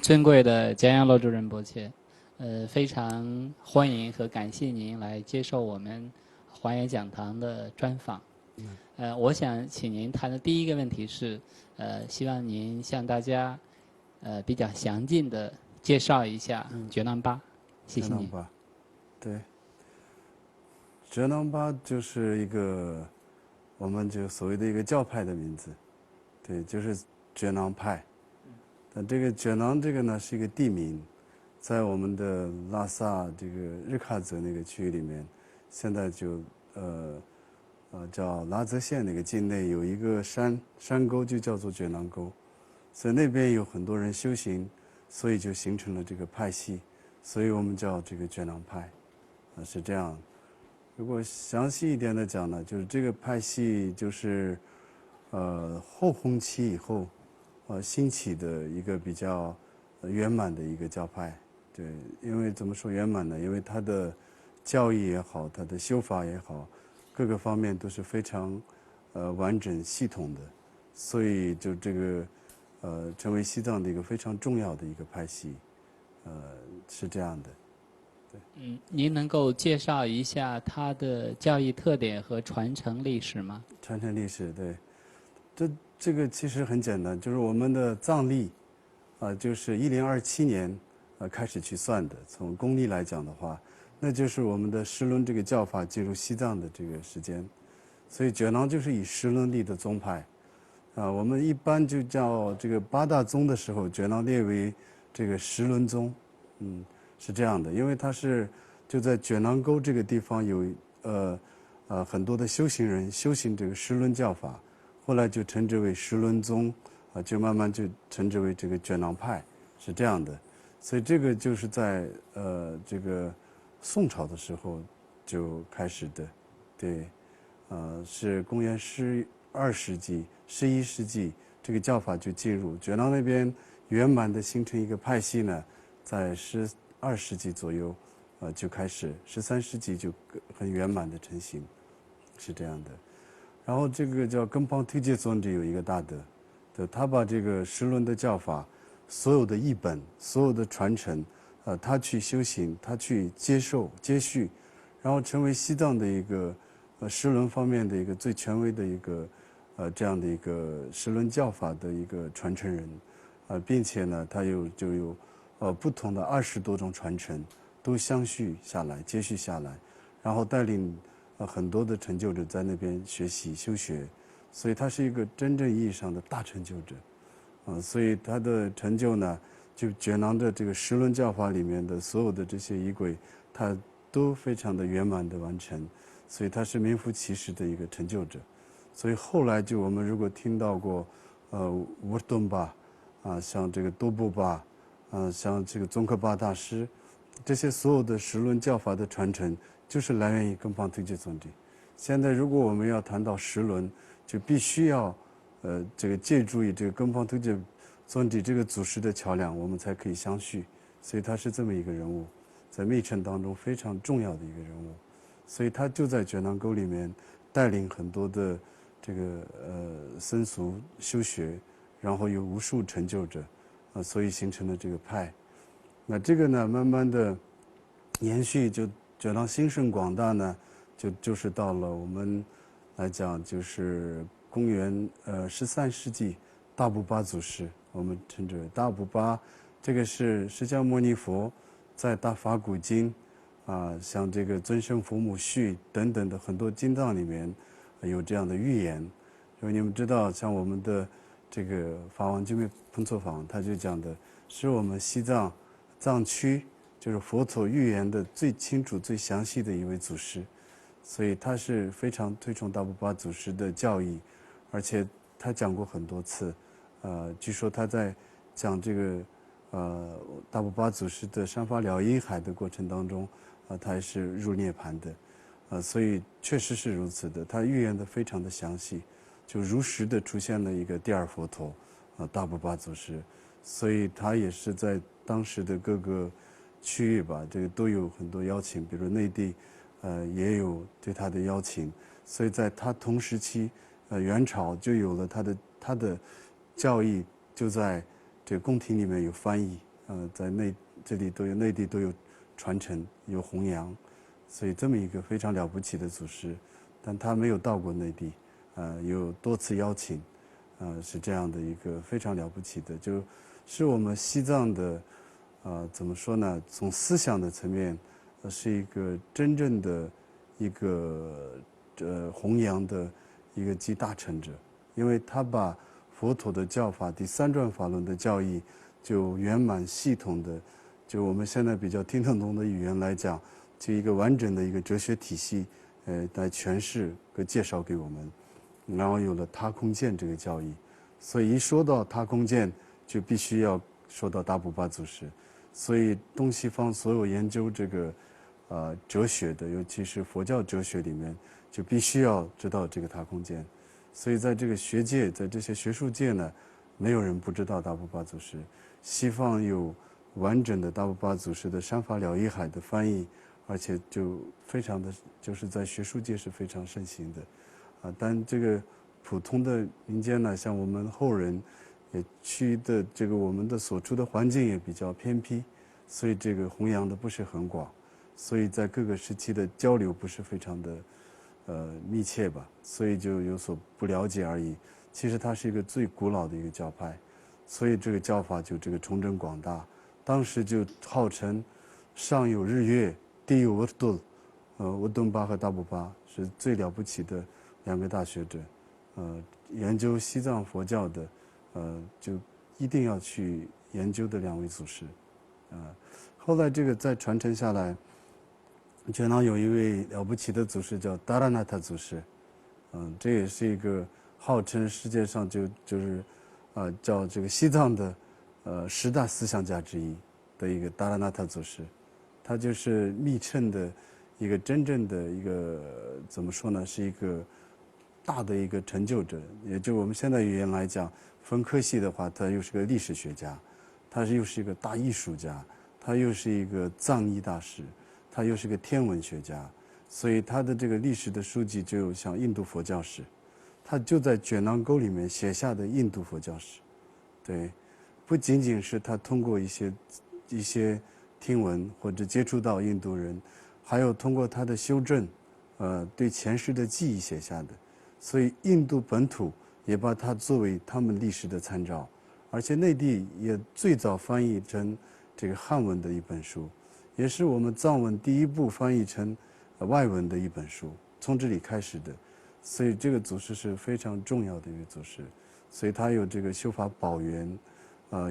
尊贵的嘉阳罗主任伯切，非常欢迎和感谢您来接受我们华严讲堂的专访。我想请您谈的第一个问题是，希望您向大家比较详尽的介绍一下觉囊巴。谢谢您。觉囊巴，对，觉囊巴就是一个我们就所谓的一个教派的名字，对，就是觉囊派。但这个觉囊这个呢是一个地名，在我们的拉萨这个日喀则那个区域里面，现在就叫拉泽县那个境内有一个山沟就叫做觉囊沟，所以那边有很多人修行，所以就形成了这个派系，所以我们叫这个觉囊派，是这样。如果详细一点的讲呢，就是这个派系就是后弘期以后兴起的一个比较圆满的一个教派。对，因为怎么说圆满呢？因为它的教义也好，它的修法也好，各个方面都是非常完整系统的，所以就这个成为西藏的一个非常重要的一个派系，是这样的。您能够介绍一下它的教义特点和传承历史吗？传承历史，对，这个其实很简单，就是我们的藏历，就是1027年开始去算的。从公历来讲的话，那就是我们的时轮这个教法进入西藏的这个时间。所以觉囊就是以时轮历的宗派，我们一般就叫这个八大宗的时候，觉囊列为这个时轮宗，是这样的，因为它是就在觉囊沟这个地方有很多的修行人修行这个时轮教法，后来就称之为时轮宗，就慢慢就称之为这个觉囊派，是这样的。所以这个就是在这个宋朝的时候就开始的，对，是公元12世纪、11世纪，这个教法就进入觉囊那边圆满的形成一个派系呢，在12世纪左右，就开始13世纪就很圆满的成型，是这样的。然后这个叫根邦推介尊者有一个大德，他把这个时轮的教法所有的译本、所有的传承，他去修行，他去接受、接续，然后成为西藏的一个时轮方面的一个最权威的一个这样的一个时轮教法的一个传承人，并且呢，他就有不同的20多种传承都相续下来、接续下来，然后带领很多的成就者在那边学习修学，所以他是一个真正意义上的大成就者。所以他的成就呢，就觉囊的这个时轮教法里面的所有的这些仪轨，他都非常的圆满的完成，所以他是名副其实的一个成就者。所以后来就我们如果听到过，乌顿巴，像这个多布巴，像这个宗喀巴大师，这些所有的时轮教法的传承，就是来源于根邦推介尊者。现在如果我们要谈到时轮，就必须要这个借助于这个根邦推介尊者这个祖师的桥梁，我们才可以相续。所以他是这么一个人物，在密乘当中非常重要的一个人物。所以他就在觉囊沟里面带领很多的这个僧俗修学，然后有无数成就者，所以形成了这个派。那这个呢，慢慢的延续，就觉囊兴盛广大呢，就是到了我们来讲，就是公元13世纪，大布巴祖师，我们称之为大布巴，这个是释迦牟尼佛在大法古经像这个尊胜佛母序等等的很多经藏里面有这样的预言。因为你们知道，像我们的这个法王经脉彭措法，他就讲的是我们西藏藏区就是佛陀预言的最清楚、最详细的一位祖师，所以他是非常推崇大布巴祖师的教义，而且他讲过很多次。据说他在讲这个大布巴祖师的山发了因海的过程当中，他也是入涅盘的，所以确实是如此的。他预言的非常的详细，就如实的出现了一个第二佛陀，大布巴祖师，所以他也是在当时的各个区域吧，这个都有很多邀请，比如内地，也有对他的邀请，所以在他同时期，元朝就有了他的教义，就在这个宫廷里面有翻译，在这里都有内地都有传承有弘扬，所以这么一个非常了不起的祖师，但他没有到过内地，有多次邀请，是这样的一个非常了不起的，就是我们西藏的，怎么说呢？从思想的层面，是一个真正的一个弘扬的一个集大成者，因为他把佛陀的教法第三转法轮的教义就圆满系统的，就我们现在比较听得懂的语言来讲，就一个完整的一个哲学体系，来诠释和介绍给我们，然后有了他空见这个教义，所以一说到他空见，就必须要说到达卜巴祖师，所以东西方所有研究这个哲学的，尤其是佛教哲学里面，就必须要知道这个他空见。所以在这个学界，在这些学术界呢，没有人不知道达卜巴祖师。西方有完整的达卜巴祖师的《山法了义海》的翻译，而且就非常的，就是在学术界是非常盛行的，但这个普通的民间呢，像我们后人，也区的这个我们的所处的环境也比较偏僻，所以这个弘扬的不是很广，所以在各个时期的交流不是非常的密切吧，所以就有所不了解而已。其实它是一个最古老的一个教派，所以这个教法就这个重整广大。当时就号称上有日月，地有沃顿，沃顿巴和达卜巴是最了不起的两个大学者，研究西藏佛教的，就一定要去研究的两位祖师，后来这个再传承下来。觉囊有一位了不起的祖师叫达拉纳塔祖师，这也是一个号称世界上就是叫这个西藏的10大思想家之一的一个达拉纳塔祖师，他就是密乘的一个真正的一个怎么说呢，是一个大的一个成就者，也就我们现在语言来讲，分科系的话，他又是个历史学家，他又是一个大艺术家，他又是一个藏医大师。他又是个天文学家，所以他的这个历史的书籍就像印度佛教史，他就在卷囊沟里面写下的印度佛教史，对，不仅仅是他通过一些听闻或者接触到印度人，还有通过他的修正，对前世的记忆写下的，所以印度本土也把它作为他们历史的参照，而且内地也最早翻译成这个汉文的一本书。也是我们藏文第一部翻译成外文的一本书，从这里开始的，所以这个祖师是非常重要的一个祖师，所以他有这个修法宝源，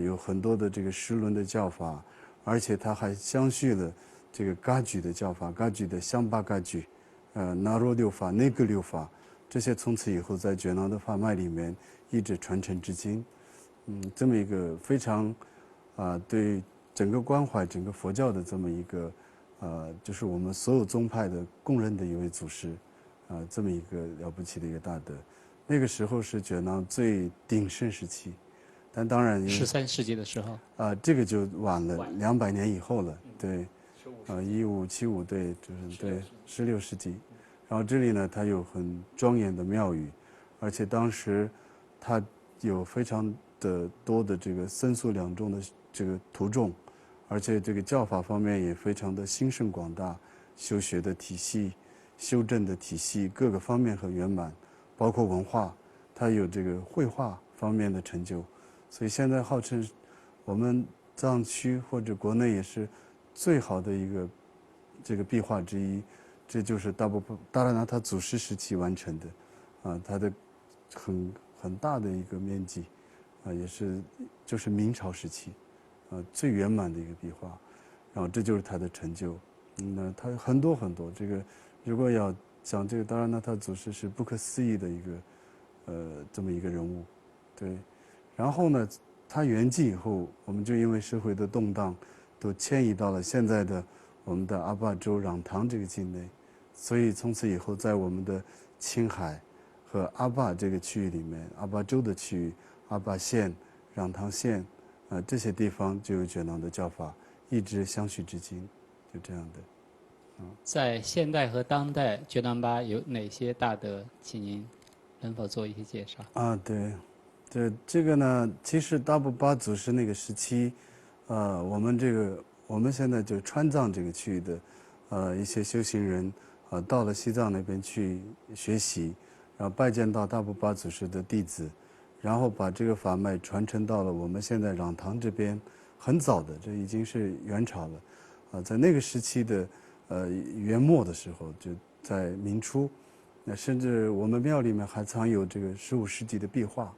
有很多的这个十轮的教法，而且他还相续了这个噶举的教法，噶举的香巴噶举，那若六法、内个六法，这些从此以后在觉囊的法脉里面一直传承至今，这么一个非常对。整个关怀整个佛教的这么一个，就是我们所有宗派的公认的一位祖师，这么一个了不起的一个大德。那个时候是觉囊最鼎盛时期，但当然13世纪的时候，这个就晚了200年以后了，对，1575对，就是对16世纪，然后这里呢，它有很庄严的庙宇，而且当时它有非常的多的这个僧俗两众的这个徒众。而且这个教法方面也非常的兴盛广大，修学的体系、修正的体系各个方面很圆满，包括文化，它有这个绘画方面的成就，所以现在号称我们藏区或者国内也是最好的一个这个壁画之一，这就是达拉纳塔祖师时期完成的，它的很大的一个面积，也是就是明朝时期。最圆满的一个壁画，然后这就是他的成就。那他很多很多，这个如果要讲这个达拉纳塔祖师是不可思议的一个这么一个人物，对。然后呢，他圆寂以后，我们就因为社会的动荡，都迁移到了现在的我们的阿坝州壤塘这个境内，所以从此以后，在我们的青海和阿坝这个区域里面，阿坝州的区域、阿坝县、壤塘县。这些地方就有觉囊的教法，一直相续至今，就这样的。在现代和当代觉囊巴有哪些大德，请您能否做一些介绍？对，这个呢，其实大部巴祖师那个时期，我们现在就川藏这个区域的，一些修行人，到了西藏那边去学习，然后拜见到大部巴祖师的弟子，然后把这个法脉传承到了我们现在壤唐这边，很早的，这已经是元朝了，在那个时期的，元末的时候，就在明初，那甚至我们庙里面还藏有这个15世纪的壁画。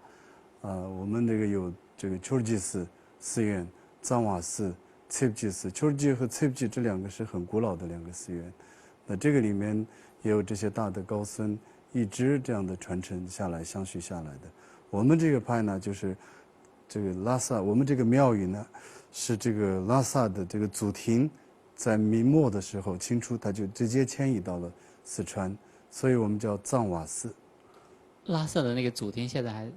我们这个有这个丘尔济寺院、藏瓦寺、切布济寺。丘尔济和切布济这两个是很古老的两个寺院，那这个里面也有这些大的高僧一直这样的传承下来、相续下来的。我们这个派呢，就是这个拉萨，我们这个庙宇呢，是这个拉萨的这个祖庭，在明末的时候，清初他就直接迁移到了四川，所以我们叫藏瓦寺。拉萨的那个祖庭现在还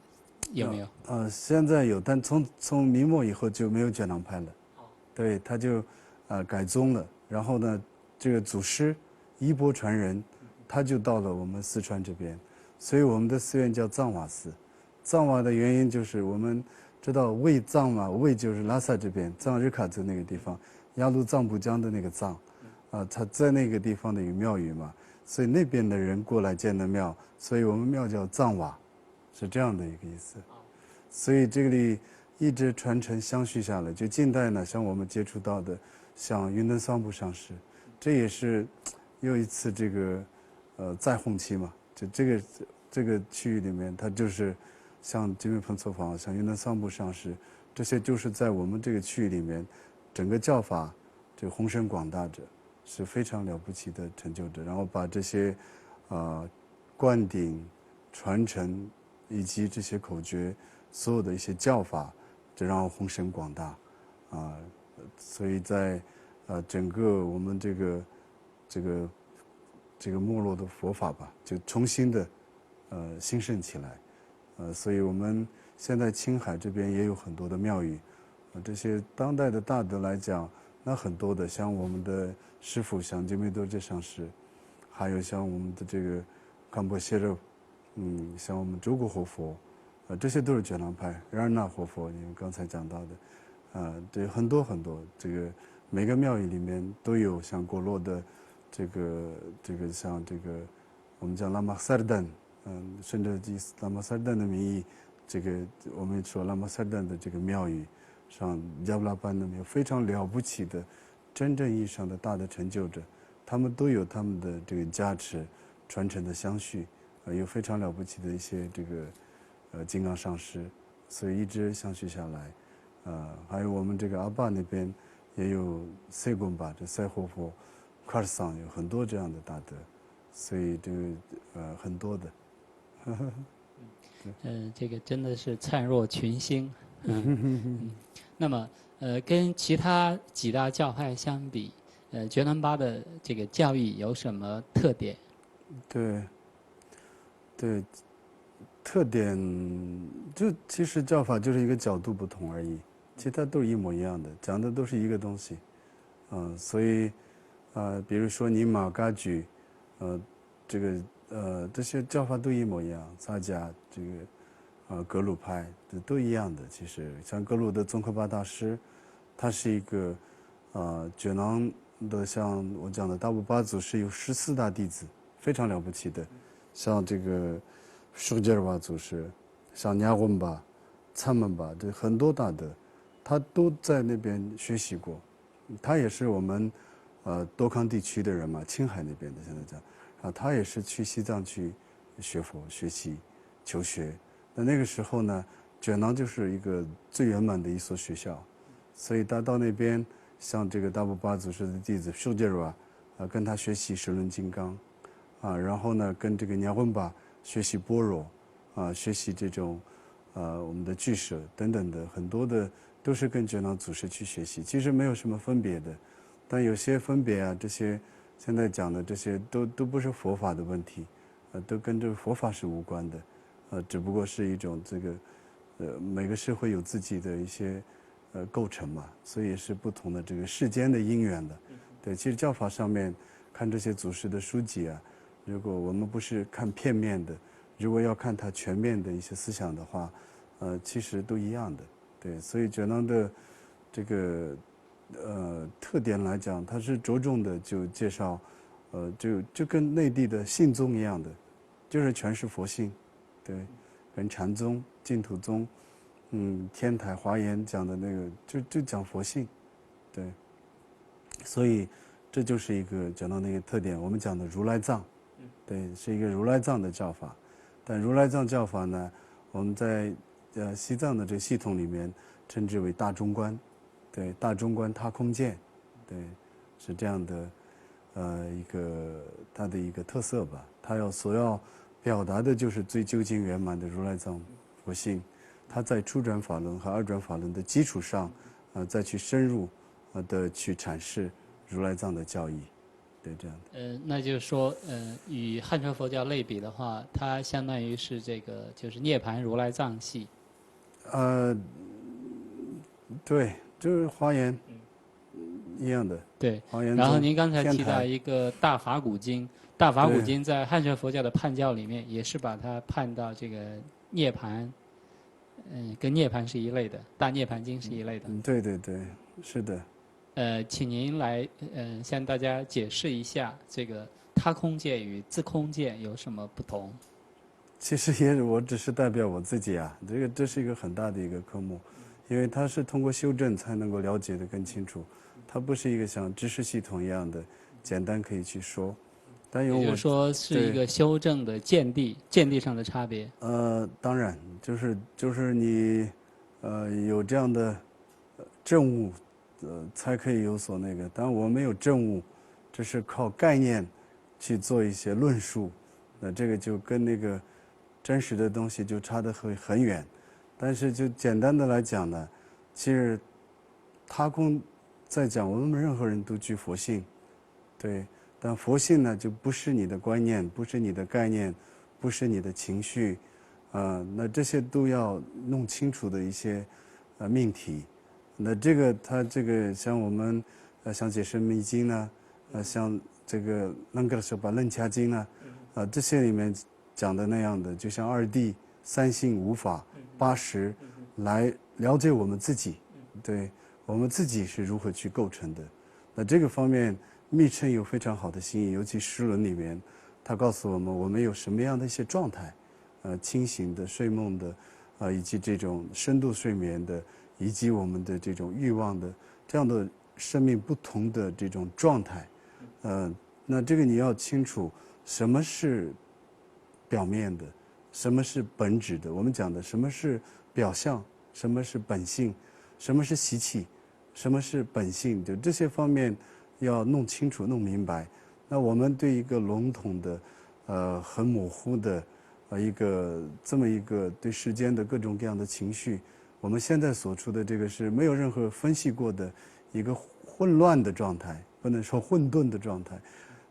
有没有？现在有，但从明末以后就没有觉囊派了。对，他就改宗了。然后呢，这个祖师衣钵传人，他就到了我们四川这边，所以我们的寺院叫藏瓦寺。藏瓦的原因就是我们知道卫藏嘛，卫就是拉萨这边藏日喀则那个地方，雅鲁藏布江的那个藏，他在那个地方的有庙宇嘛，所以那边的人过来建的庙，所以我们庙叫藏瓦。是这样的一个意思，所以这里一直传承相续下来。就近代呢，像我们接触到的，像云登桑布上师，这也是又一次这个再弘期嘛。就这个区域里面，它就是像金瑞彭措法，像云登桑布上师，这些就是在我们这个区域里面，整个教法这个宏深广大者是非常了不起的成就者。然后把这些灌顶传承。以及这些口诀，所有的一些教法，这让宏深广大，所以在整个我们这个没落的佛法吧，就重新的兴盛起来，所以我们现在青海这边也有很多的庙宇，这些当代的大德来讲，那很多的像我们的师父像金梅多这上师，还有像我们的这个康波谢肉。像我们周国活佛，这些都是觉囊派。然而那活佛，你们刚才讲到的，对，很多很多，这个每个庙宇里面都有像果洛的，这个像这个我们叫拉玛萨尔丹，甚至以拉玛萨尔丹的名义，这个我们说拉玛萨尔丹的这个庙宇，像加布拉班的庙，非常了不起的，真正意义上的大的成就者，他们都有他们的这个加持、传承的相续。有非常了不起的一些这个金刚上师，所以一直相续下来，还有我们这个阿坝那边也有塞贡巴这塞活佛、卡尔桑有很多这样的大德，所以这个很多的。这个真的是灿若群星。那么跟其他几大教派相比，觉囊巴的这个教义有什么特点？对，特点就其实教法就是一个角度不同而已，其他都是一模一样的，讲的都是一个东西，所以比如说尼玛噶举，这个这些教法都一模一样，萨迦这个格鲁派都一样的。其实像格鲁的宗喀巴大师，他是一个觉囊的，像我讲的大部巴祖是有14大弟子，非常了不起的。像这个舒杰尔瓦祖师，像尼混巴、参门巴，这很多大德，他都在那边学习过。他也是我们多康地区的人嘛，青海那边的现在讲，他也是去西藏去学佛、学习、求学。那个时候呢，觉囊就是一个最圆满的一所学校，所以他到那边，像这个大部巴祖师的弟子舒杰尔瓦，跟他学习十轮金刚。然后呢，跟这个尼混巴学习般若，学习这种，我们的俱舍等等的很多的都是跟觉囊祖师去学习，其实没有什么分别的，但有些分别啊，这些现在讲的这些都不是佛法的问题，都跟这个佛法是无关的，只不过是一种这个，每个社会有自己的一些构成嘛，所以是不同的这个世间的因缘的，对，其实教法上面看这些祖师的书籍啊。如果我们不是看片面的，如果要看他全面的一些思想的话，其实都一样的。对，所以觉囊的这个特点来讲，它是着重的就介绍，就跟内地的信宗一样的，就是全是佛性，对，跟禅宗、净土宗，天台华严讲的那个就讲佛性，对，所以这就是一个讲到那个特点。我们讲的如来藏，对，是一个如来藏的教法，但如来藏教法呢，我们在西藏的这个系统里面称之为大中观，对，大中观他空见，对，是这样的，一个它的一个特色吧。它所要表达的就是最究竟圆满的如来藏佛性，它在初转法轮和二转法轮的基础上，再去深入的去阐释如来藏的教义，对，这样的。那就是说，与汉传佛教类比的话，它相当于是这个就是涅槃如来藏系。对，就是华严，一样的。对。华严。然后您刚才提到一个大法鼓经，大法鼓经在汉传佛教的判教里面也是把它判到这个涅槃，跟涅槃是一类的，大涅槃经是一类的。对对对，是的。请您来向大家解释一下这个他空界与自空界有什么不同？其实我只是代表我自己啊，这是一个很大的一个科目，因为它是通过修正才能够了解得更清楚，它不是一个像知识系统一样的简单可以去说。但也就是说是一个修正的见地上的差别。当然，就是你有这样的证悟，才可以有所那个。但我没有证悟，这是靠概念去做一些论述，那这个就跟那个真实的东西就差得很远。但是就简单的来讲呢，其实他空在讲我们任何人都具佛性，对。但佛性呢，就不是你的观念，不是你的概念，不是你的情绪，那这些都要弄清楚的一些命题。那它这个像我们像解释密经呢，像这个楞格什巴楞伽经呢，这些里面讲的那样的，就像二谛、三性、五法、80，来了解我们自己，对我们自己是如何去构成的。那这个方面。密乘有非常好的心意，尤其诗轮里面，他告诉我们我们有什么样的一些状态，清醒的、睡梦的，以及这种深度睡眠的，以及我们的这种欲望的，这样的生命不同的这种状态，那这个你要清楚什么是表面的，什么是本质的。我们讲的什么是表象，什么是本性，什么是习气，什么是本性，就这些方面。要弄清楚、弄明白。那我们对一个笼统的、很模糊的这么一个对世间的各种各样的情绪，我们现在所处的这个是没有任何分析过的一个混乱的状态，不能说混沌的状态。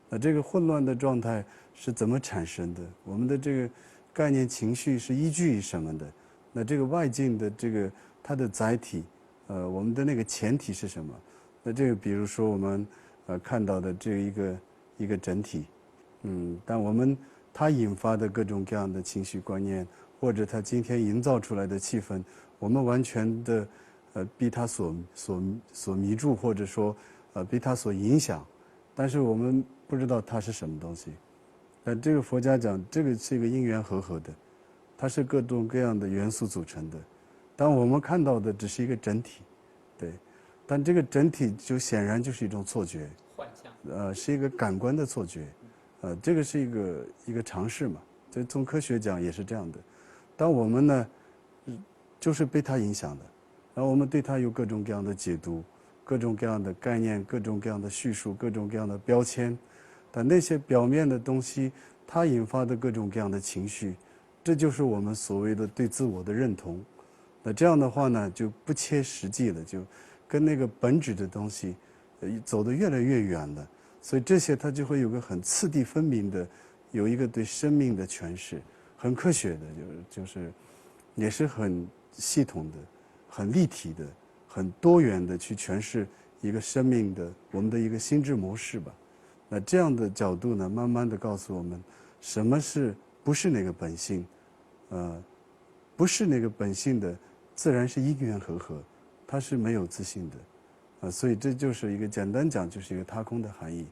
那这个混乱的状态是怎么产生的？我们的这个概念、情绪是依据于什么的？那这个外境的这个它的载体，我们的那个前提是什么？那这个，比如说我们看到的这一个整体，但我们它引发的各种各样的情绪观念，或者它今天营造出来的气氛，我们完全的被它所迷住，或者说被它所影响，但是我们不知道它是什么东西。但这个佛家讲，这个是一个因缘和合的，它是各种各样的元素组成的，但我们看到的只是一个整体，对。但这个整体就显然就是一种错觉，幻象，是一个感官的错觉，这个是一个尝试嘛，这从科学讲也是这样的。但我们呢，就是被它影响的，然后我们对它有各种各样的解读，各种各样的概念，各种各样的叙述，各种各样的标签，但那些表面的东西，它引发的各种各样的情绪，这就是我们所谓的对自我的认同。那这样的话呢，就不切实际了，就。跟那个本质的东西，走得越来越远了，所以这些它就会有个很次第分明的，有一个对生命的诠释，很科学的，就是也是很系统的、很立体的、很多元的去诠释一个生命的我们的一个心智模式吧。那这样的角度呢，慢慢的告诉我们，什么是不是那个本性，不是那个本性的，自然是因缘和合，它是没有自性的，所以这就是一个简单讲就是一个他空的含义，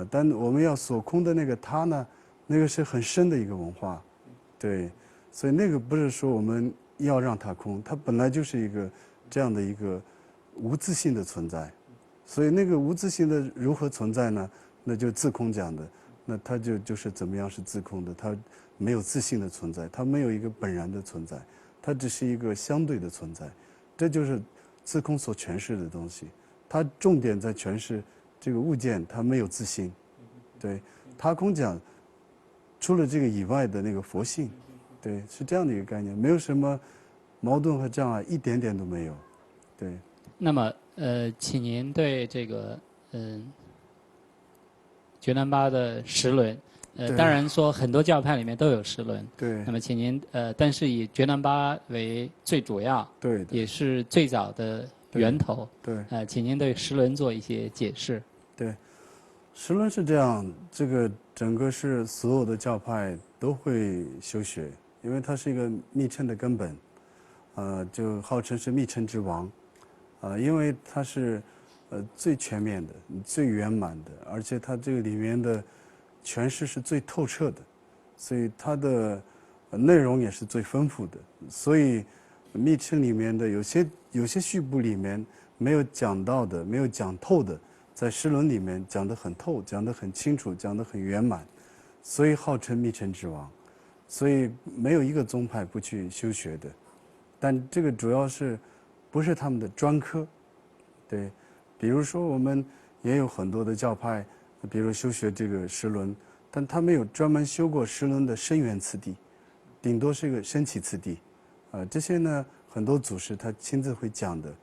但我们要所空的那个他呢，那个是很深的一个文化，对，所以那个不是说我们要让它空，它本来就是一个这样的一个无自性的存在，所以那个无自性的如何存在呢？那就自空讲的，那它就是怎么样是自空的，它没有自性的存在，它没有一个本然的存在，它只是一个相对的存在，这就是自空所诠释的东西。它重点在诠释这个物件，它没有自性，对，他空讲除了这个以外的那个佛性，对，是这样的一个概念，没有什么矛盾和障碍，一点点都没有，对。那么请您对这个觉南巴的十轮，当然说很多教派里面都有十轮，对。那么请您但是以觉南巴为最主要，对，也是最早的源头，对，请您对十轮做一些解释。对，十轮是这样，这个整个是所有的教派都会修学，因为它是一个密乘的根本，就号称是密乘之王，因为它是最全面的、最圆满的，而且它这个里面的诠释是最透彻的，所以它的内容也是最丰富的。所以密乘里面的有些序部里面没有讲到的、没有讲透的，在十轮里面讲得很透、讲得很清楚、讲得很圆满，所以号称密乘之王。所以没有一个宗派不去修学的，但这个主要是不是他们的专科，对。比如说，我们也有很多的教派，比如修学这个十轮，但他没有专门修过十轮的生源次第，顶多是一个升起次第，这些呢，很多祖师他亲自会讲的，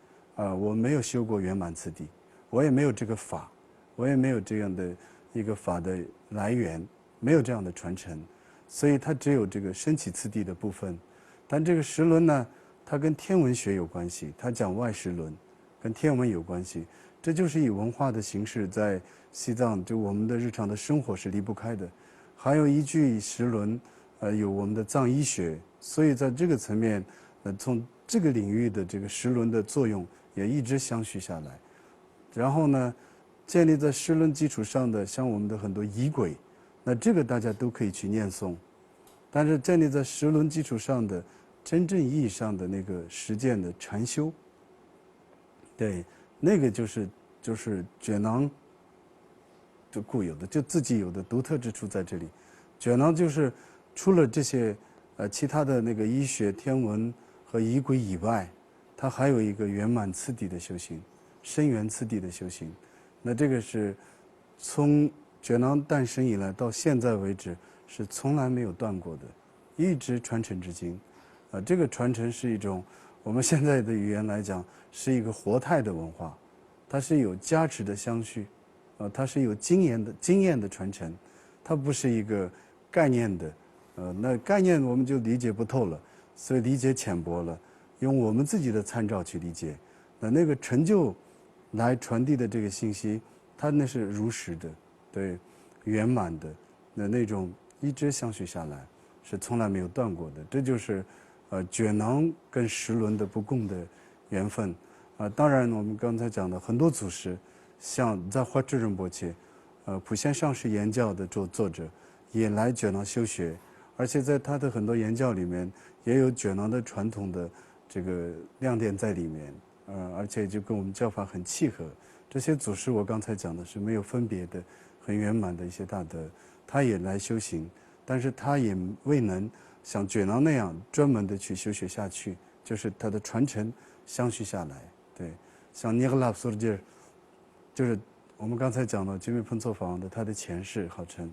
我没有修过圆满次第，我也没有这个法，我也没有这样的一个法的来源，没有这样的传承，所以它只有这个升起次第的部分，但这个十轮呢，它跟天文学有关系，它讲外十轮，跟天文有关系。这就是以文化的形式在西藏，就我们的日常的生活是离不开的。还有依据十轮，有我们的藏医学，所以在这个层面，从这个领域的这个十轮的作用也一直相续下来。然后呢，建立在十轮基础上的，像我们的很多仪轨，那这个大家都可以去念诵。但是建立在十轮基础上的，真正意义上的那个实践的禅修，对。那个就是觉囊就固有的，就自己有的独特之处在这里。觉囊就是除了这些其他的那个医学、天文和仪轨以外，它还有一个圆满次第的修行，深圆次第的修行。那这个是从觉囊诞生以来到现在为止是从来没有断过的，一直传承至今。这个传承是一种我们现在的语言来讲是一个活态的文化，它是有加持的相续，它是有经验的传承，它不是一个概念的，那概念我们就理解不透了，所以理解浅薄了，用我们自己的参照去理解，那个成就来传递的这个信息，它那是如实的，对，圆满的，那种一直相续下来，是从来没有断过的，这就是觉囊跟十轮的不共的缘分，当然我们刚才讲的很多祖师，像在华智仁波切，普贤上师言教的作者，也来觉囊修学，而且在他的很多言教里面，也有觉囊的传统的这个亮点在里面，而且就跟我们教法很契合。这些祖师我刚才讲的是没有分别的，很圆满的一些大德，他也来修行，但是他也未能像觉囊那样专门的去修学下去，就是他的传承相续下来。对，像尼格拉苏尔杰，就是我们刚才讲到吉米彭措法王的他的前世号称，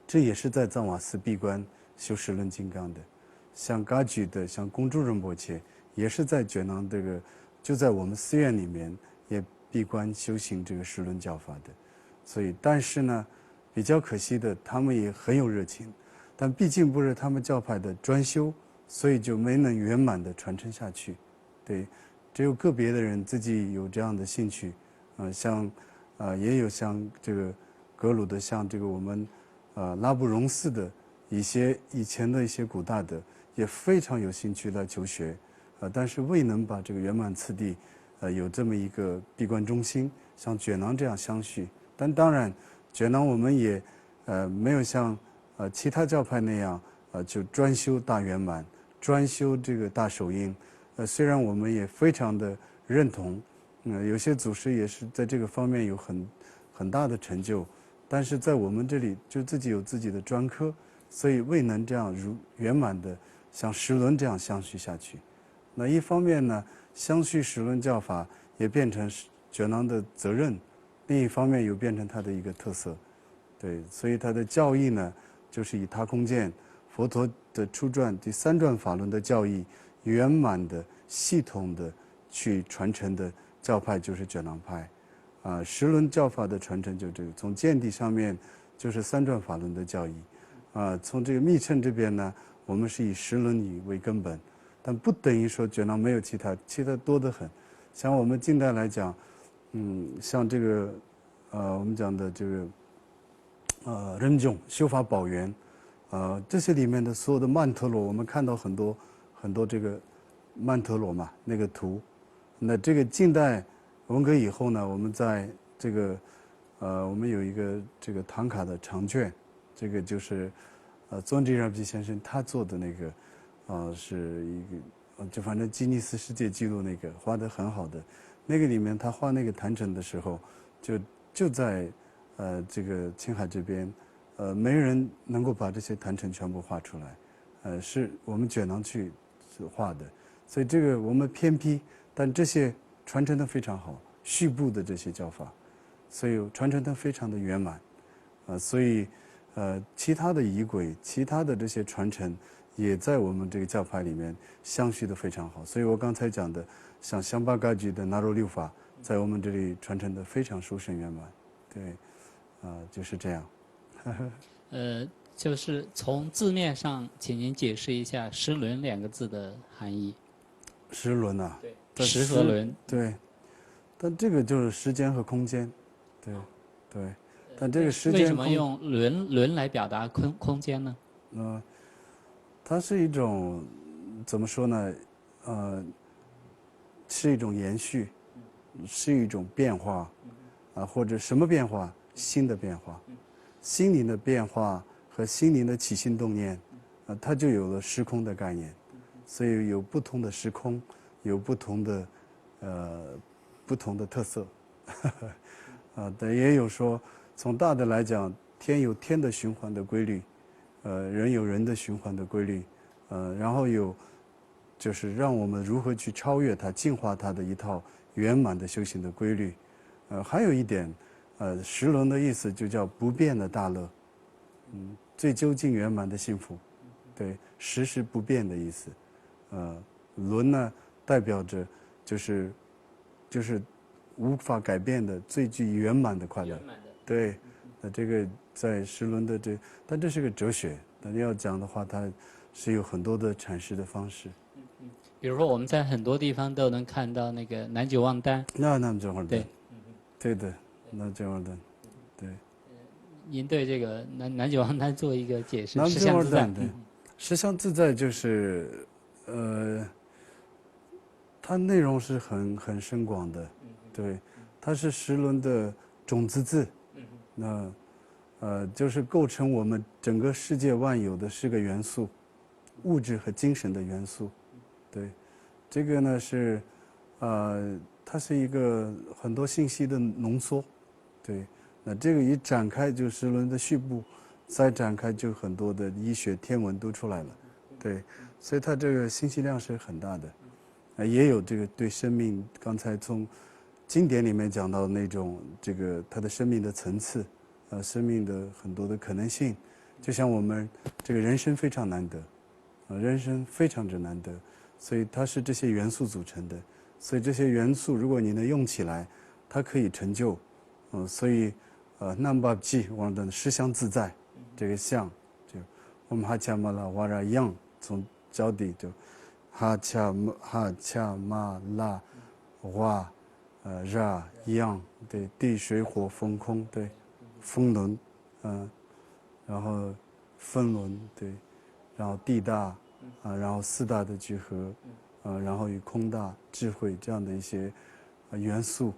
这也是在藏瓦寺闭关修十轮金刚的。像噶举的，像公主仁波切，也是在觉囊这个，就在我们寺院里面也闭关修行这个十轮教法的。所以，但是呢，比较可惜的，他们也很有热情，但毕竟不是他们教派的专修，所以就没能圆满的传承下去。对，只有个别的人自己有这样的兴趣，像也有像这个格鲁的，像这个我们拉布荣寺的以前的一些古大德也非常有兴趣来求学，但是未能把这个圆满次第，有这么一个闭关中心，像觉囊这样相续。但当然，觉囊我们也，没有像其他教派那样，就专修大圆满，专修这个大手印。虽然我们也非常的认同，有些祖师也是在这个方面有很大的成就，但是在我们这里就自己有自己的专科，所以未能这样圆满的像十轮这样相续下去。那一方面呢，相续十轮教法也变成觉囊的责任，另一方面又变成它的一个特色。对，所以它的教义呢，就是以他空见佛陀的初传第三传法轮的教义圆满的系统的去传承的教派就是觉囊派。十轮教法的传承就这个，从见地上面就是三传法轮的教义。从这个密乘这边呢，我们是以十轮仪为根本，但不等于说觉囊没有其他多得很。像我们近代来讲，像这个我们讲的这个忍种修法宝源，这些里面的所有的曼陀罗，我们看到很多这个曼陀罗嘛那个图。那这个近代文革以后呢，我们在这个我们有一个这个唐卡的长卷，这个就是宗智让吉先生他做的那个是一个就反正吉尼斯世界纪录那个画得很好的，那个里面他画那个坛城的时候，就在这个青海这边，没人能够把这些坛城全部画出来，是我们觉囊去画的，所以这个我们偏僻，但这些传承的非常好，续部的这些教法，所以传承的非常的圆满，所以其他的仪轨，其他的这些传承，也在我们这个教派里面相续的非常好。所以我刚才讲的，像香巴嘎举的纳罗六法，在我们这里传承的非常殊胜圆满，对，就是这样。就是从字面上，请您解释一下"十轮"两个字的含义。十轮啊，对，十和轮。对，但这个就是时间和空间，对，但这个时间为什么用轮来表达空间呢？它是一种怎么说呢？是一种延续，是一种变化，或者什么变化？新的变化，心灵的变化和心灵的起心动念，它就有了时空的概念，所以有不同的时空，有不同的特色，但也有说，从大的来讲，天有天的循环的规律，人有人的循环的规律，然后有就是让我们如何去超越它、净化它的一套圆满的修行的规律，还有一点，十轮的意思就叫不变的大乐，最究竟圆满的幸福，对，十是不变的意思，轮呢代表着就是无法改变的最具圆满的快乐，对，那这个在十轮的但这是个哲学，但要讲的话，它是有很多的阐释的方式。比如说我们在很多地方都能看到那个南九望丹。那这会儿对，对的，那这会儿的，对。您对这个南九望丹做一个解释。南实相自在。对，实相自在就是它内容是很深广的，对，它是十轮的种子字，那就是构成我们整个世界万有的是个元素，物质和精神的元素，对，这个呢是它是一个很多信息的浓缩，对，那这个一展开就十轮的序部，再展开就很多的医学天文都出来了，对，所以它这个信息量是很大的。也有这个对生命，刚才从经典里面讲到那种这个他的生命的层次，生命的很多的可能性，就像我们这个人生非常难得，人生非常之难得，所以它是这些元素组成的，所以这些元素如果你能用起来，它可以成就，所以南巴记我的实相自在，这个相就我们哈恰玛拉瓦拉样从脚底就。哈恰玛拉瓦ra 样，对，地水火风空，对，风轮，然后分轮，对，然后地大，然后四大的聚合，然后与空大、智慧这样的一些元素，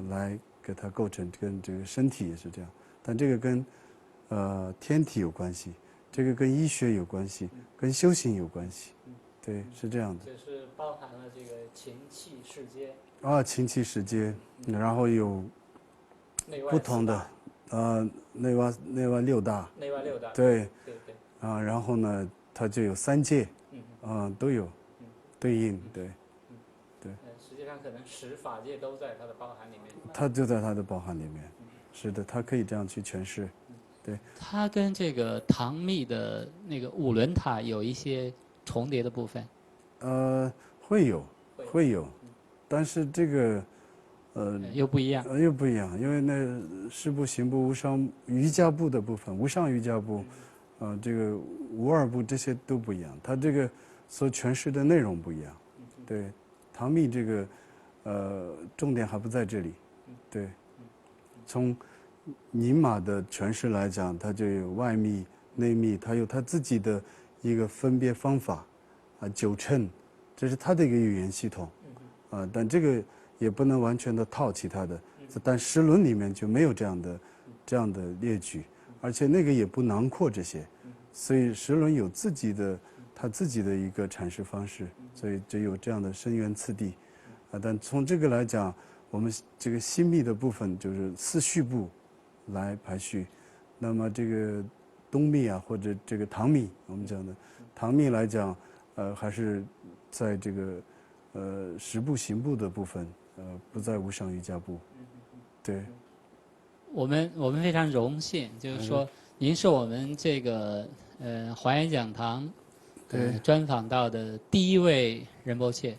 来给它构成，跟这个身体也是这样，但这个跟天体有关系，这个跟医学有关系，跟修行有关系，对，是这样的。就是包含了这个情气世界。情气世界，然后有不同的，内外六大，内外六大，对，对对，然后呢，它就有三界，都有对应，对，对。实际上可能十法界都在它的包含里面。它就在它的包含里面，是的，它可以这样去诠释，对。它跟这个唐密的那个五轮塔有一些重叠的部分。会有，但是这个，又不一样。又不一样，因为那事部、刑部、无上瑜伽部的部分，无上瑜伽部，这个无二部这些都不一样，它这个所诠释的内容不一样，对。唐密这个，重点还不在这里，对。从宁玛的诠释来讲，它就有外密、内密，它有它自己的一个分别方法，九称，这是它的一个语言系统，但这个也不能完全的套其他的，但十轮里面就没有这样的列举，而且那个也不囊括这些，所以十轮有它自己的一个阐释方式，所以就有这样的深源次第，但从这个来讲，我们这个心密的部分就是四序部来排序，那么这个东密啊或者这个唐密，我们讲的唐密来讲，还是在这个十部行部的部分，不在无上瑜伽部，对。我们非常荣幸，就是说您是我们这个华严讲堂专访到的第一位仁波切。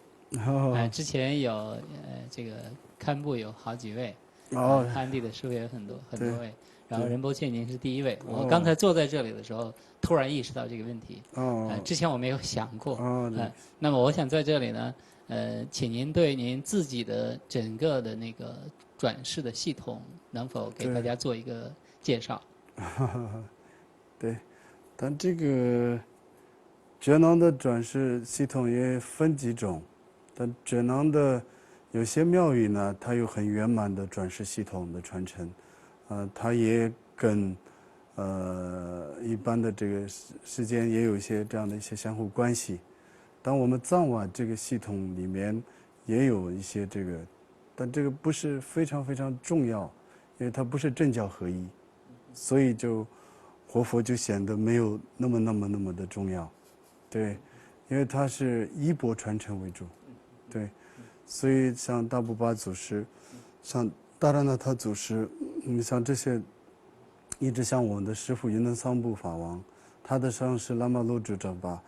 之前有这个堪布有好几位，汉地的师傅也有很多位，然后仁波切您是第一位。我刚才坐在这里的时候，突然意识到这个问题。之前我没有想过。那么我想在这里呢，请您对您自己的整个的那个转世的系统，能否给大家做一个介绍？对，但这个觉囊的转世系统也分几种。但觉囊的有些庙宇呢，它有很圆满的转世系统的传承，它也跟一般的这个世间也有一些这样的一些相互关系。当我们藏瓦这个系统里面也有一些这个，但这个不是非常非常重要，因为它不是政教合一，所以就活佛就显得没有那么的重要，对，因为它是衣钵传承为主。对，所以像大布巴祖师，像达拉纳塔祖师，像这些，一直像我们的师父云南桑布法王，他的上师拉玛罗主扎巴，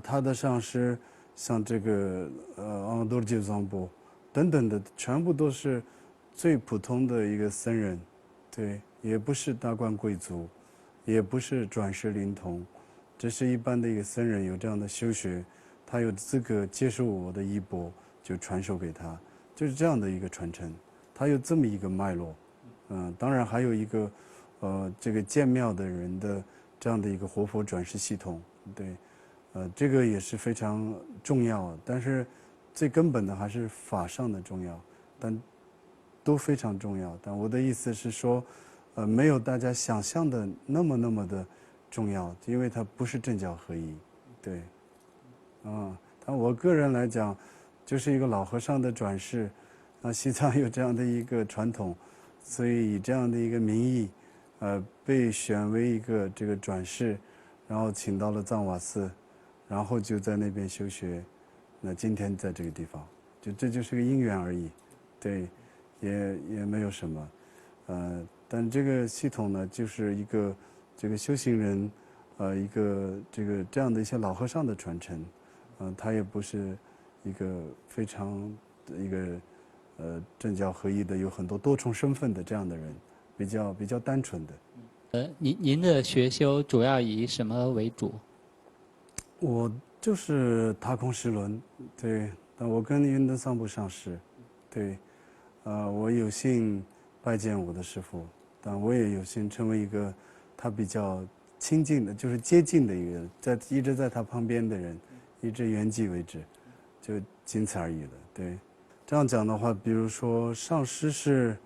他的上师像这个昂多尔吉桑布等等的，全部都是最普通的一个僧人，对，也不是达官贵族，也不是转世灵童，这是一般的一个僧人，有这样的修学。他有资格接受我的衣钵，就传授给他，就是这样的一个传承。他有这么一个脉络，当然还有一个，这个建庙的人的这样的一个活佛转世系统，对，这个也是非常重要。但是最根本的还是法上的重要，但都非常重要。但我的意思是说，没有大家想象的那么的重要，因为它不是政教合一，对。但我个人来讲，就是一个老和尚的转世，西藏有这样的一个传统，所以以这样的一个名义，被选为一个这个转世，然后请到了藏瓦寺，然后就在那边修学，那今天在这个地方，这就是个因缘而已，对，也没有什么，但这个系统呢，就是一个这个修行人，一个这样的一些老和尚的传承。他也不是一个非常一个政教合一的，有很多多重身份的这样的人，比较单纯的。您的学修主要以什么为主？我就是踏空十轮，对，但我跟云登桑布上师，对，我有幸拜见我的师父，但我也有幸成为一个他比较亲近的，就是接近的一个，一直在他旁边的人，一直圆寂为止，就仅此而已了。对，这样讲的话，比如说上师是，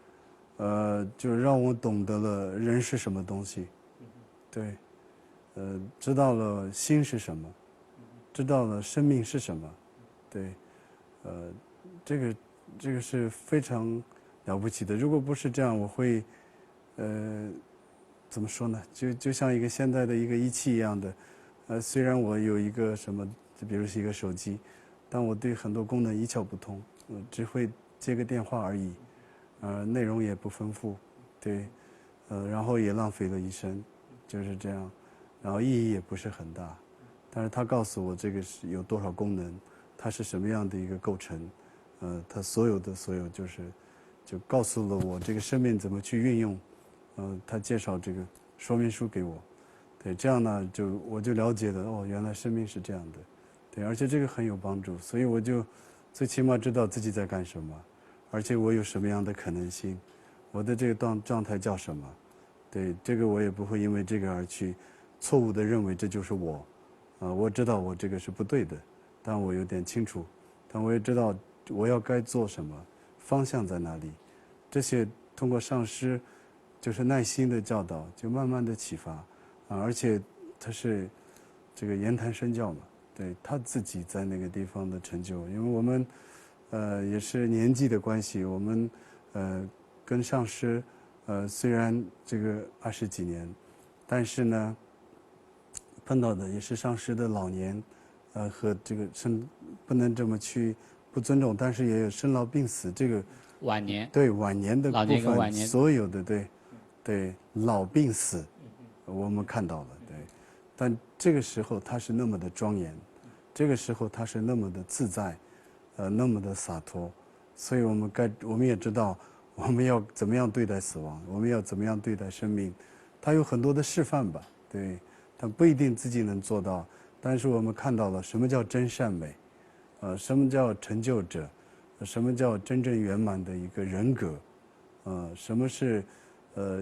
就是让我懂得了人是什么东西，对，知道了心是什么，知道了生命是什么，对，这个是非常了不起的。如果不是这样，我会，怎么说呢？就像一个现在的一个仪器一样的，虽然我有一个什么，就比如是一个手机，但我对很多功能一窍不通，只会接个电话而已，内容也不丰富，对，然后也浪费了一生，就是这样，然后意义也不是很大，但是他告诉我这个是有多少功能，它是什么样的一个构成，它所有就告诉了我这个生命怎么去运用。他介绍这个说明书给我，对，这样呢，我就了解了，哦，原来生命是这样的，对，而且这个很有帮助，所以我就最起码知道自己在干什么，而且我有什么样的可能性，我的这个状态叫什么，对，这个我也不会因为这个而去错误的认为这就是我，我知道我这个是不对的，但我有点清楚，但我也知道我要该做什么，方向在哪里，这些通过上师。就是耐心的教导，就慢慢的启发，而且他是这个言谈身教嘛，对他自己在那个地方的成就，因为我们也是年纪的关系，我们跟上师虽然这个20几年，但是呢碰到的也是上师的老年，和这个不能这么去不尊重，但是也有生老病死这个晚年，对晚年的部分，年所有的对老病死，我们看到了，对，但这个时候他是那么的庄严，这个时候他是那么的自在，那么的洒脱，所以我们也知道我们要怎么样对待死亡，我们要怎么样对待生命，他有很多的示范吧，对，他不一定自己能做到，但是我们看到了什么叫真善美，什么叫成就者，什么叫真正圆满的一个人格，什么是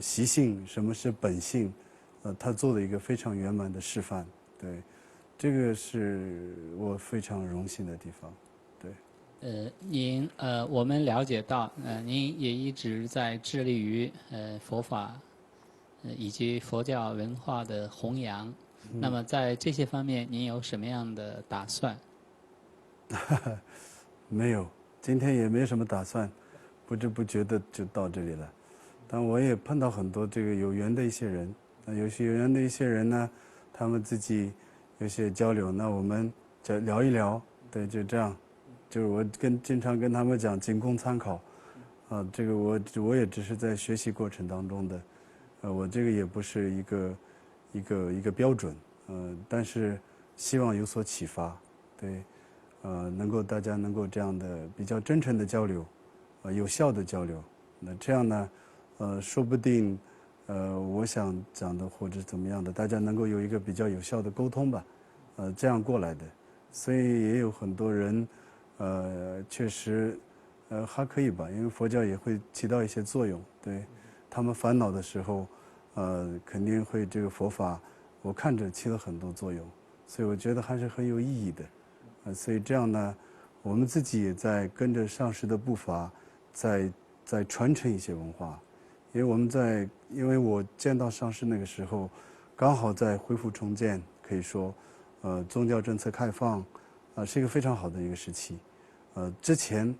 习性，什么是本性，他做了一个非常圆满的示范，对，这个是我非常荣幸的地方，对。我们了解到，您也一直在致力于佛法，以及佛教文化的弘扬。那么在这些方面，您有什么样的打算？没有，今天也没什么打算，不知不觉的就到这里了。但我也碰到很多这个有缘的一些人，有些有缘的一些人呢，他们自己有些交流，那我们就聊一聊，对，就这样，就是我经常跟他们讲，仅供参考，这个我也只是在学习过程当中的，我这个也不是一个标准，但是希望有所启发，对，大家能够这样的比较真诚的交流，有效的交流，那这样呢？说不定，我想讲的或者怎么样的，大家能够有一个比较有效的沟通吧，这样过来的，所以也有很多人，确实，还可以吧，因为佛教也会起到一些作用，对，他们烦恼的时候，肯定会这个佛法，我看着起了很多作用，所以我觉得还是很有意义的，所以这样呢，我们自己也在跟着上师的步伐，在传承一些文化。因为我见到上师那个时候，刚好在恢复重建，可以说，宗教政策开放，是一个非常好的一个时期。之前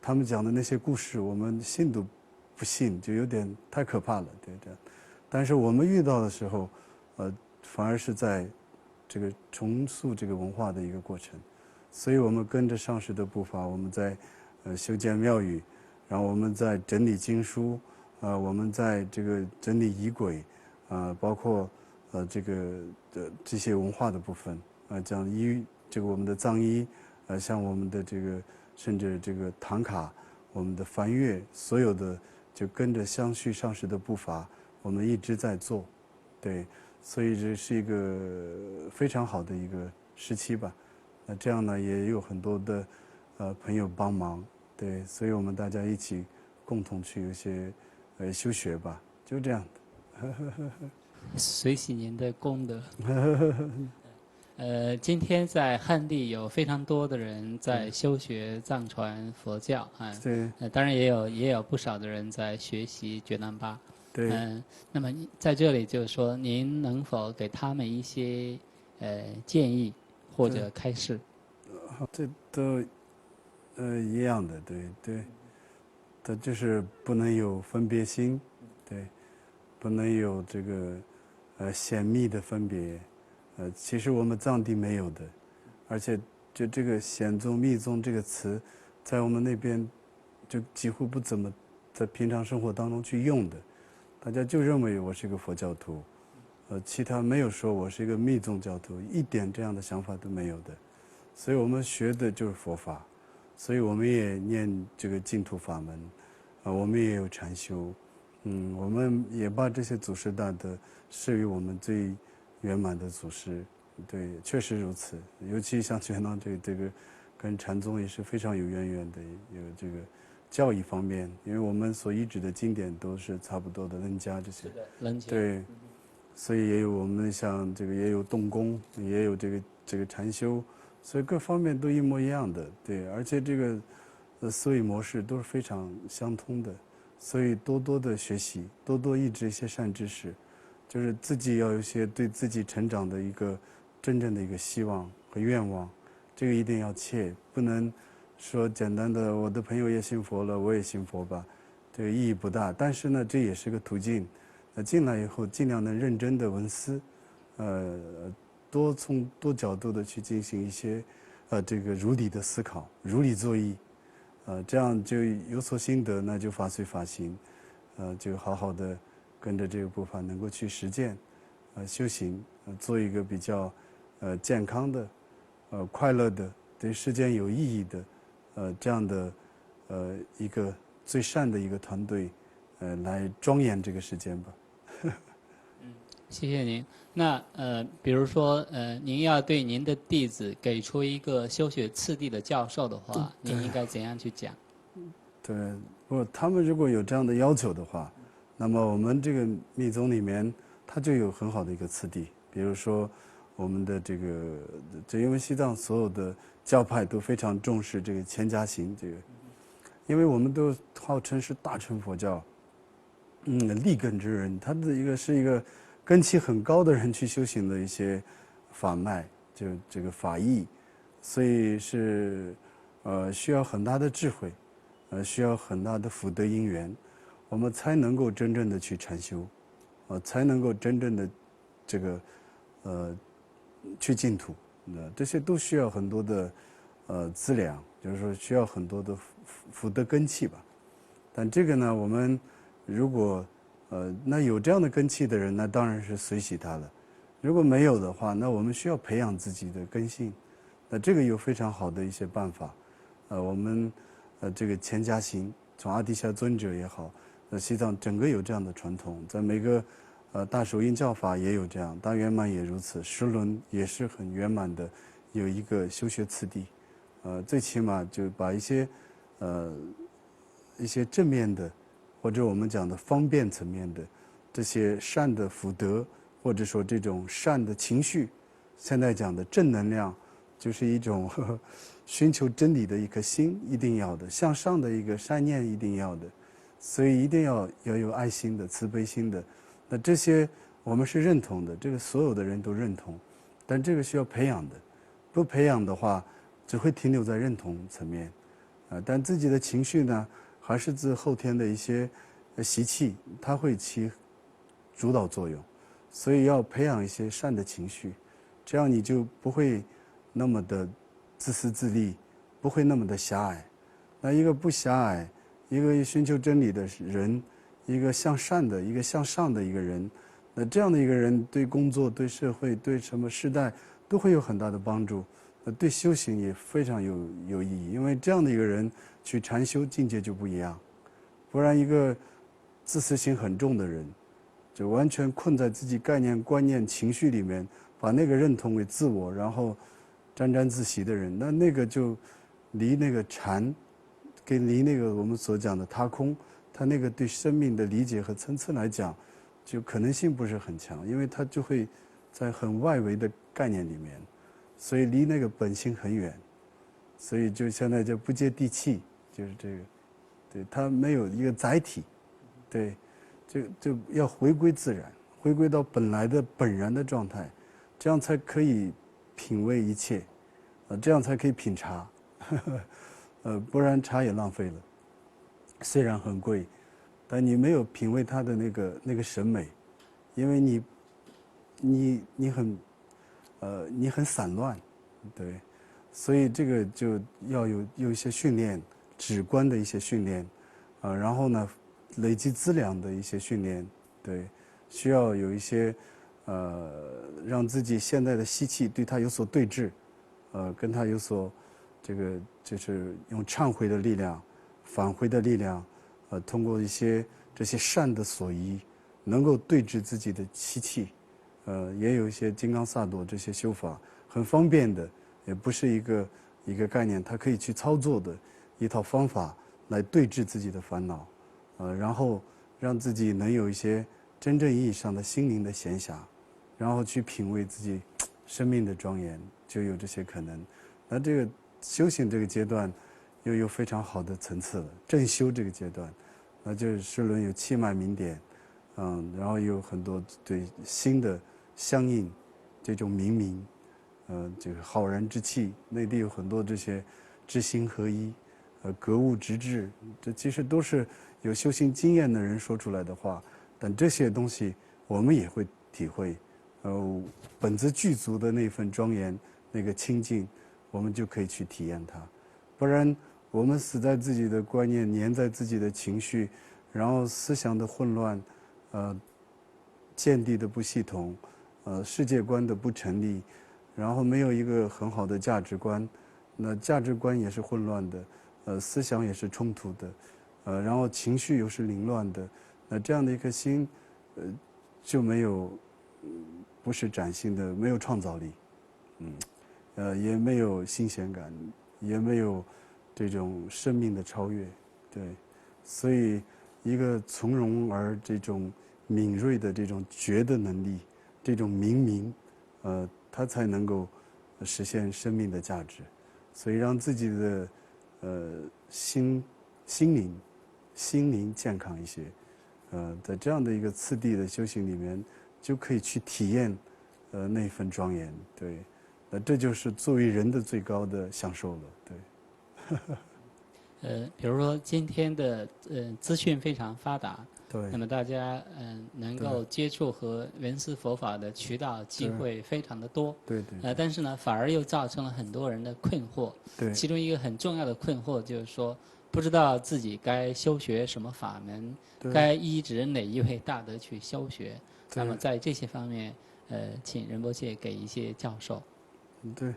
他们讲的那些故事，我们信都不信，就有点太可怕了，对这样。但是我们遇到的时候，反而是在这个重塑这个文化的一个过程。所以我们跟着上师的步伐，我们在修建庙宇，然后我们在整理经书。我们在这个整理仪轨，包括这些文化的部分，讲这个我们的藏衣，像我们的这个甚至这个唐卡，我们的梵乐，所有的就跟着相续上师的步伐，我们一直在做，对，所以这是一个非常好的一个时期吧。那这样呢，也有很多的朋友帮忙，对，所以我们大家一起共同去有些。修学吧，就这样的。随喜您的功德。今天在汉地有非常多的人在修学藏传佛教啊，对，当然也有不少的人在学习觉南巴。对，那么在这里就是说，您能否给他们一些建议或者开示？这都一样的，对对，它就是不能有分别心，对，不能有这个显密的分别，其实我们藏地没有的，而且就这个显宗密宗这个词，在我们那边就几乎不怎么在平常生活当中去用的，大家就认为我是一个佛教徒，其他没有说我是一个密宗教徒，一点这样的想法都没有的，所以我们学的就是佛法，所以我们也念这个净土法门，我们也有禅修，我们也把这些祖师大德视为我们最圆满的祖师，对，确实如此。尤其像觉南这个，跟禅宗也是非常有渊源的，有这个教义方面，因为我们所依止的经典都是差不多的楞伽这些，楞伽对，所以也有我们像这个也有动功，也有这个禅修，所以各方面都一模一样的，对，而且这个思维模式都是非常相通的，所以多多的学习，多多益智一些善知识，就是自己要有一些对自己成长的一个真正的一个希望和愿望，这个一定要切，不能说简单的我的朋友也信佛了，我也信佛吧，这个意义不大。但是呢，这也是个途径。进来以后尽量能认真的闻思，从多角度的去进行一些这个如理的思考，如理作意，这样就有所心得，那就法随法行，就好好的跟着这个步伐能够去实践，修行，做一个比较健康的，快乐的，对世间有意义的，这样的一个最善的一个团队，来庄严这个世间吧。谢谢您。那比如说您要对您的弟子给出一个修学次第的教授的话，您应该怎样去讲？对，他们如果有这样的要求的话，那么我们这个密宗里面，它就有很好的一个次第。比如说，我们的因为西藏所有的教派都非常重视这个千家行，因为我们都号称是大乘佛教，立根之人，他的是一个根基很高的人去修行的一些法脉，就这个法义，所以是需要很大的智慧，需要很大的福德因缘，我们才能够真正的去禅修，才能够真正的这个去净土，这些都需要很多的资粮，就是说需要很多的福德根器吧。但这个呢，我们如果那有这样的根器的人，那当然是随喜他了。如果没有的话，那我们需要培养自己的根性。那这个有非常好的一些办法。我们这个千家行，从阿底峡尊者也好，西藏整个有这样的传统，在每个大手印教法也有这样，大圆满也如此，十轮也是很圆满的，有一个修学次第。最起码就把一些正面的，或者我们讲的方便层面的这些善的福德，或者说这种善的情绪，现在讲的正能量，就是一种寻求真理的一颗心一定要的，向上的一个善念一定要的，所以一定要有爱心的、慈悲心的。那这些我们是认同的，这个所有的人都认同，但这个需要培养的，不培养的话，只会停留在认同层面，但自己的情绪呢，还是自后天的一些习气，它会起主导作用，所以要培养一些善的情绪，这样你就不会那么的自私自利，不会那么的狭隘。那一个不狭隘，一个寻求真理的人，一个向善的、一个向上的一个人，那这样的一个人对工作、对社会、对什么时代都会有很大的帮助，对修行也非常有意义。因为这样的一个人去禅修，境界就不一样。不然一个自私心很重的人，就完全困在自己概念、观念、情绪里面，把那个认同为自我，然后沾沾自喜的人，那个就离那个禅，跟离那个我们所讲的他空，他那个对生命的理解和层次来讲，就可能性不是很强，因为它就会在很外围的概念里面，所以离那个本性很远，所以就现在就不接地气，就是这个，对，它没有一个载体，对，就要回归自然，回归到本来的本然的状态，这样才可以品味一切，这样才可以品茶，不然茶也浪费了，虽然很贵。但你没有品味它的那个审美，因为你很散乱，对，所以这个就要有一些训练，直观的一些训练，然后呢，累积资粮的一些训练，对，需要有一些让自己现在的吸气对它有所对峙，跟它有所这个就是用忏悔的力量、返回的力量。通过一些这些善的所依，能够对治自己的习气，也有一些金刚萨埵这些修法，很方便的，也不是一个概念，它可以去操作的一套方法来对治自己的烦恼，然后让自己能有一些真正意义上的心灵的闲暇，然后去品味自己生命的庄严，就有这些可能。那这个修行这个阶段，又有非常好的层次了，正修这个阶段。那就是世轮有气脉明点，然后有很多对新的相应这种明，这个浩然之气，内地有很多这些知行合一，格物致知，这其实都是有修行经验的人说出来的话，但这些东西我们也会体会，本自具足的那份庄严，那个清净，我们就可以去体验它，不然。我们死在自己的观念，粘在自己的情绪，然后思想的混乱，见地的不系统，世界观的不成立，然后没有一个很好的价值观，那价值观也是混乱的，思想也是冲突的，然后情绪又是凌乱的，那这样的一颗心，就没有，不是崭新的，没有创造力，也没有新鲜感，也没有。这种生命的超越，对，所以一个从容而这种敏锐的这种觉的能力，这种明，它才能够实现生命的价值。所以让自己的心灵健康一些，在这样的一个次第的修行里面，就可以去体验那份庄严，对，这就是作为人的最高的享受了，对。比如说今天的资讯非常发达，对，那么大家能够接触和闻思佛法的渠道机会非常的多，对，但是呢，反而又造成了很多人的困惑。对，其中一个很重要的困惑就是说，不知道自己该修学什么法门，该依止哪一位大德去修学。那么在这些方面，请仁波切给一些教授。对，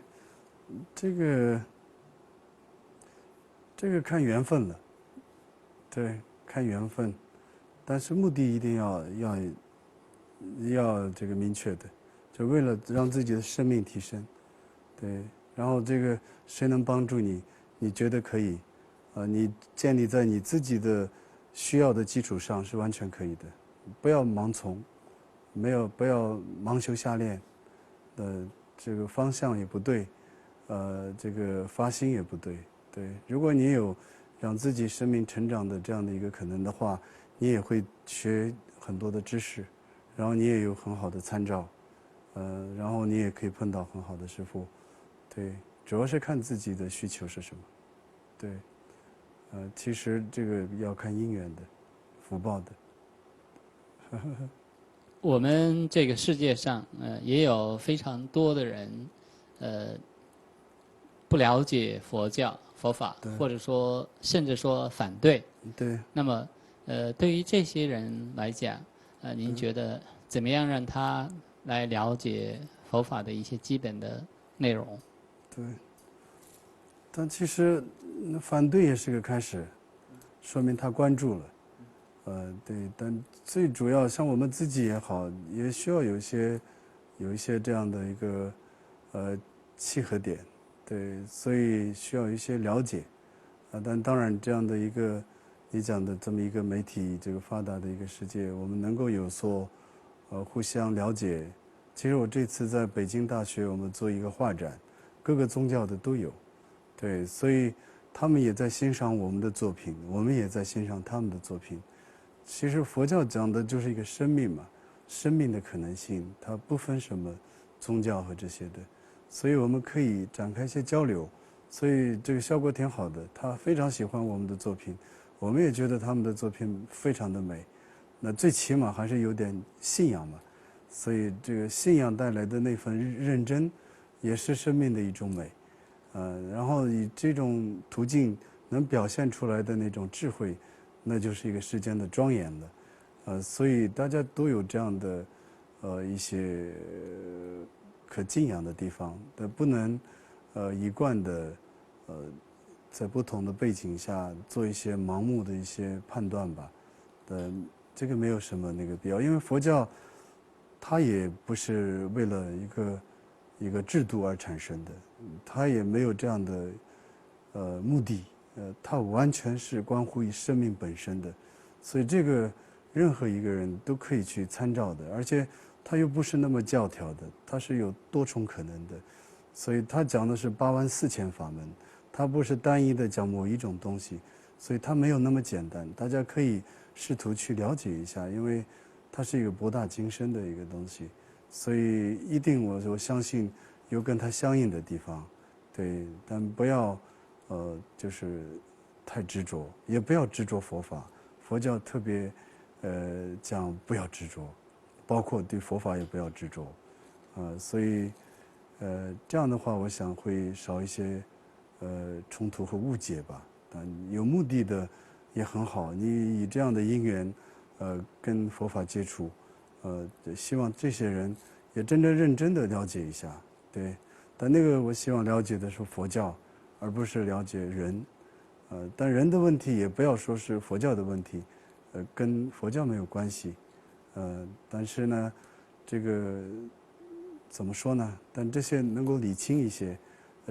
这个看缘分了，对，看缘分，但是目的一定要这个明确的，就为了让自己的生命提升，对，然后这个谁能帮助你，你觉得可以，你建立在你自己的需要的基础上是完全可以的，不要盲从，不要盲修瞎练，这个方向也不对，这个发心也不对。对，如果你有让自己生命成长的这样的一个可能的话，你也会学很多的知识，然后你也有很好的参照，然后你也可以碰到很好的师父，对，主要是看自己的需求是什么，对，其实这个要看因缘的，福报的。我们这个世界上，也有非常多的人，不了解佛教。佛法，或者说甚至说反对。对。那么，对于这些人来讲，您觉得怎么样让他来了解佛法的一些基本的内容？对。但其实反对也是个开始，说明他关注了。对。但最主要，像我们自己也好，也需要有一些这样的一个契合点。对，所以需要一些了解，但当然这样的一个你讲的这么一个媒体这个发达的一个世界，我们能够有所互相了解。其实我这次在北京大学，我们做一个画展，各个宗教的都有，对，所以他们也在欣赏我们的作品，我们也在欣赏他们的作品。其实佛教讲的就是一个生命嘛，生命的可能性，它不分什么宗教和这些的，所以我们可以展开一些交流，所以这个效果挺好的。他非常喜欢我们的作品，我们也觉得他们的作品非常的美。那最起码还是有点信仰嘛，所以这个信仰带来的那份认真，也是生命的一种美。然后以这种途径能表现出来的那种智慧，那就是一个世间的庄严了。所以大家都有这样的一些可敬仰的地方，但不能一贯的在不同的背景下做一些盲目的一些判断吧。这个没有什么那个必要，因为佛教它也不是为了一个制度而产生的，它也没有这样的目的，它完全是关乎于生命本身的，所以这个任何一个人都可以去参照的，而且它又不是那么教条的，它是有多重可能的，所以它讲的是84000法门，它不是单一的讲某一种东西，所以它没有那么简单，大家可以试图去了解一下，因为它是一个博大精深的一个东西，所以一定我相信有跟它相应的地方，对，但不要就是太执着，也不要执着佛法。佛教特别讲不要执着，包括对佛法也不要执着，所以这样的话，我想会少一些冲突和误解吧。有目的的也很好，你以这样的因缘跟佛法接触，希望这些人也真正认真的了解一下，对。但那个我希望了解的是佛教，而不是了解人，但人的问题也不要说是佛教的问题，跟佛教没有关系，但是呢，这个怎么说呢？但这些能够理清一些，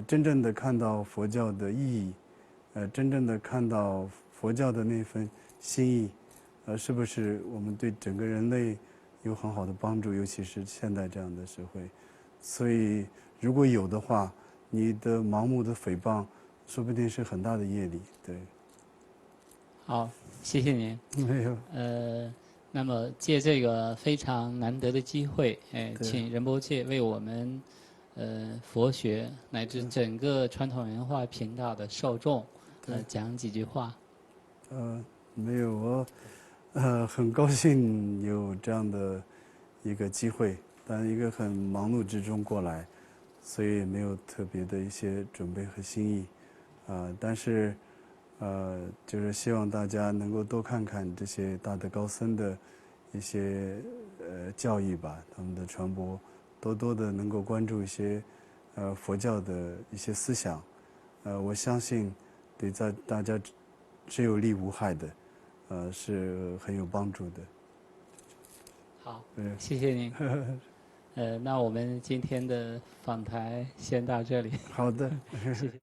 真正的看到佛教的意义，真正的看到佛教的那份心意，是不是我们对整个人类有很好的帮助？尤其是现在这样的社会，所以如果有的话，你的盲目的诽谤，说不定是很大的业力。对。好，谢谢您。没有。那么借这个非常难得的机会，请仁波切为我们佛学乃至整个传统文化频道的受众讲几句话。没有，我很高兴有这样的一个机会，但一个很忙碌之中过来，所以没有特别的一些准备和心意，但是就是希望大家能够多看看这些大德高僧的一些教义吧，他们的传播，多多的能够关注一些佛教的一些思想，我相信对大家只有利无害的，是很有帮助的。好，谢谢您。那我们今天的访谈先到这里。好的，谢谢。